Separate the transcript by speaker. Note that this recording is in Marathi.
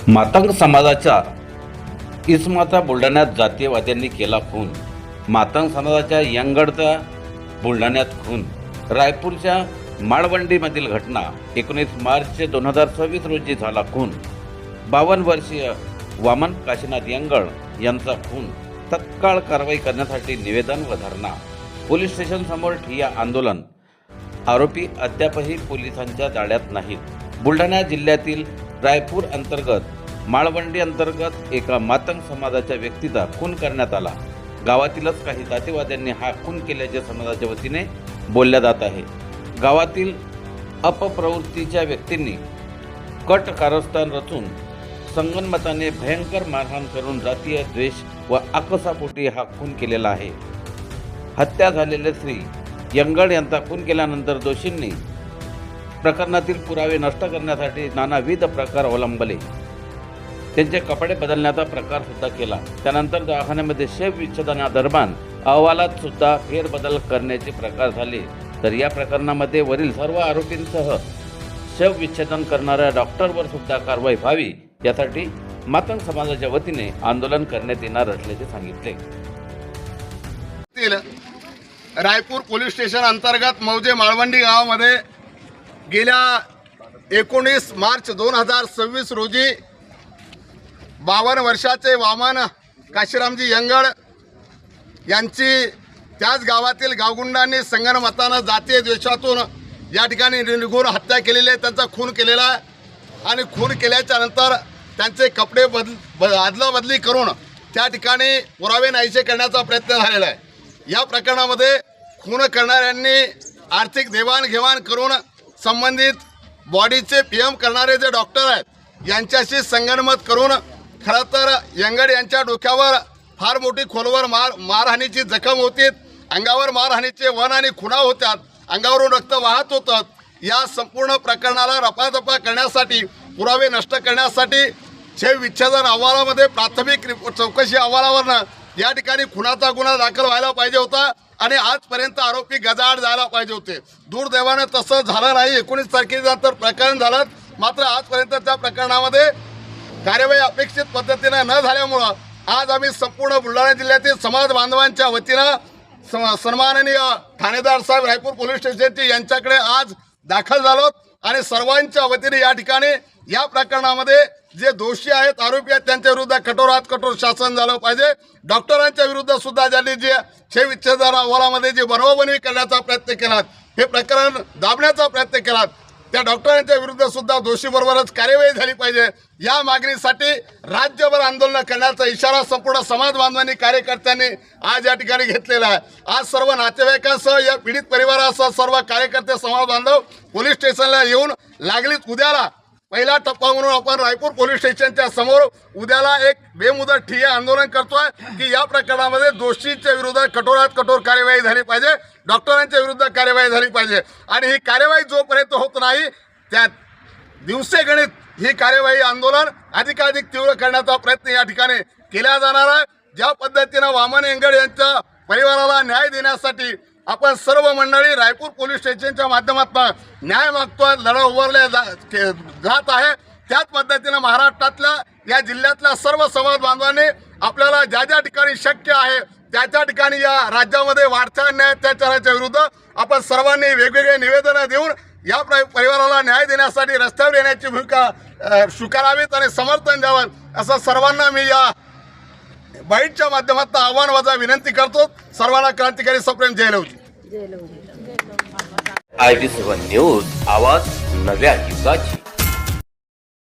Speaker 1: मातंग समाजाच्या इसमाचा बुलढाण्यात जातीयवाद्यांनी केला खून। मातंग समाजाच्या यंगडचा बुलढाण्यात खून। रायपूरच्या माळवंडीमधील घटना 19 मार्च 2026 रोजी झाला खून। 52 वर्षीय वामन काशीनाथ यंगड यांचा खून। तत्काळ कारवाई करण्यासाठी निवेदन व धरणा। पोलीस स्टेशन समोर ठिय्या आंदोलन। आरोपी अद्यापही पोलिसांच्या जाळ्यात नाहीत। बुलढाणा जिल्ह्यातील रायपूर अंतर्गत माळवंडी अंतर्गत एका मातंग समाजाच्या व्यक्तीचा खून करण्यात आला। गावातीलच काही जातीवाद्यांनी हा खून केल्याचे समाजाच्या वतीने बोलल्या जात आहे। गावातील अपप्रवृत्तीच्या व्यक्तींनी कट कारस्थान रचून संगनमताने भयंकर मारहाण करून जातीय द्वेष व आकसापोटी हा खून केलेला आहे। हत्या झालेले श्री यंगड यांचा खून केल्यानंतर दोषींनी प्रकरणातील पुरावे नष्ट करण्यासाठी नानाविध प्रकार अवलंबले। त्यांचे कपडे बदलण्याचा प्रकार सुद्धा केला। त्यानंतर दवाखान्यामध्ये शवविच्छेदनादरम्यान अहवालात सुद्धा फेरबदल करण्याचे प्रकार झाले। तर या प्रकरणामध्ये वरील सर्व आरोपींसह शवविच्छेदन करणाऱ्या डॉक्टरवर सुद्धा कारवाई व्हावी यासाठी मातंग समाजाच्या वतीने आंदोलन करण्यात येणार असल्याचे सांगितले।
Speaker 2: रायपूर पोलीस स्टेशन अंतर्गत मौजे माळवंडी गावामध्ये गेल्या 19 मार्च 2026 रोजी 52 वर्षाचे वामन काशीरामजी यंगड यांची त्याच गावातील गावगुंडांनी संगनमतानं जातीय द्वेषातून या ठिकाणी निघून हत्या केलेली आहे। त्यांचा खून केलेला आहे आणि खून केल्याच्या नंतर त्यांचे कपडे अदलाबदली करून त्या ठिकाणी पुरावे नाहीसे करण्याचा प्रयत्न झालेला आहे। या प्रकरणामध्ये खून करणाऱ्यांनी आर्थिक देवाणघेवाण करून संबंधित बॉडीचे पीएम करणारे जे डॉक्टर आहेत यांच्याशी संगनमत करून खरं तर यंगड यांच्या डोक्यावर फार मोठी खोलवर मारहाणीची जखम होती। अंगावर मारहाणीचे वन आणि खुणा होत्यात। अंगावरून रक्त वाहत होतं। या संपूर्ण प्रकरणाला रपादपा करण्यासाठी पुरावे नष्ट करण्यासाठी शवविच्छेदन अहवालामध्ये प्राथमिक चौकशी अहवालावरनं या ठिकाणी खुनाचा गुन्हा दाखल व्हायला पाहिजे होता आणि आजपर्यंत आरोपी गजाआड जायला पाहिजे होते। दुर्दैवाने तसं झालं नाही। 19 तारखेनंतर प्रकरण झालं, मात्र आजपर्यंत त्या प्रकरणामध्ये कार्यवाही अपेक्षित पद्धतीने न झाल्यामुळं आज आम्ही संपूर्ण बुलढाणा जिल्ह्यातील समाज बांधवांच्या वतीनं सन्माननीय ठाणेदार साहेब रायपूर पोलीस स्टेशनचे यांच्याकडे आज दाखल झालो आणि सर्वांच्या वतीने या ठिकाणी या प्रकरणामध्ये जे दोषी आहेत, आरोपी आहेत, त्यांच्या विरुद्ध कठोरात कठोर शासन झालं पाहिजे। डॉक्टरांच्या विरुद्ध सुद्धा ज्यांनी जे शवविच्छेदन अहवालामध्ये जे बनवाबनवी करण्याचा प्रयत्न केला, हे प्रकरण दाबण्याचा प्रयत्न केला, त्या डॉक्टरांच्या विरुद्ध सुद्धा दोषीबरोबरच कार्यवाही झाली पाहिजे। या मागणीसाठी राज्यभर आंदोलन करण्याचा इशारा संपूर्ण समाज बांधवांनी कार्यकर्त्यांनी आज या ठिकाणी घेतलेला आहे। आज सर्व नातेवाईकांसह या पीडित परिवारासह सर्व कार्यकर्ते समाज बांधव पोलीस स्टेशनला येऊन लागलीच उद्याला पहिला टप्पा म्हणून आपण रायपूर पोलीस स्टेशनच्या समोर उद्याला एक बेमुदत ठिय्या आंदोलन करतोय की या प्रकरणामध्ये दोषींच्या विरोधात कठोरात कठोर कार्यवाही झाली पाहिजे, डॉक्टरांच्या विरुद्ध कार्यवाही झाली पाहिजे आणि ही कार्यवाही जोपर्यंत होत नाही त्या दिवसेगणित ही कार्यवाही आंदोलन अधिकाधिक तीव्र करण्याचा प्रयत्न या ठिकाणी केला जाणार आहे। ज्या पद्धतीनं वामन यंगड यांच्या परिवाराला न्याय देण्यासाठी आपण सर्व मंडळी रायपूर पोलीस स्टेशनच्या माध्यमातून न्याय मागतोय, लढा उभारल्या जात आहे, त्याच पद्धतीनं महाराष्ट्रातल्या या जिल्ह्यातल्या सर्व समाज बांधवांनी आपल्याला ज्या ज्या ठिकाणी शक्य आहे त्या त्या ठिकाणी या राज्यामध्ये वाढत्या अन्याय अत्याचाराच्या विरुद्ध आपण सर्वांनी वेगवेगळे निवेदनं देऊन या परिवाराला न्याय देण्यासाठी रस्त्यावर येण्याची भूमिका स्वीकारावीत आणि समर्थन द्यावं असं सर्वांना मी या बाईटच्या माध्यमातून आव्हान वजा विनंती करतो। सर्वांना क्रांतिकारी सप्रेम जय लवजी।
Speaker 1: IB7 न्यूज, आवाज नव्या युगाची।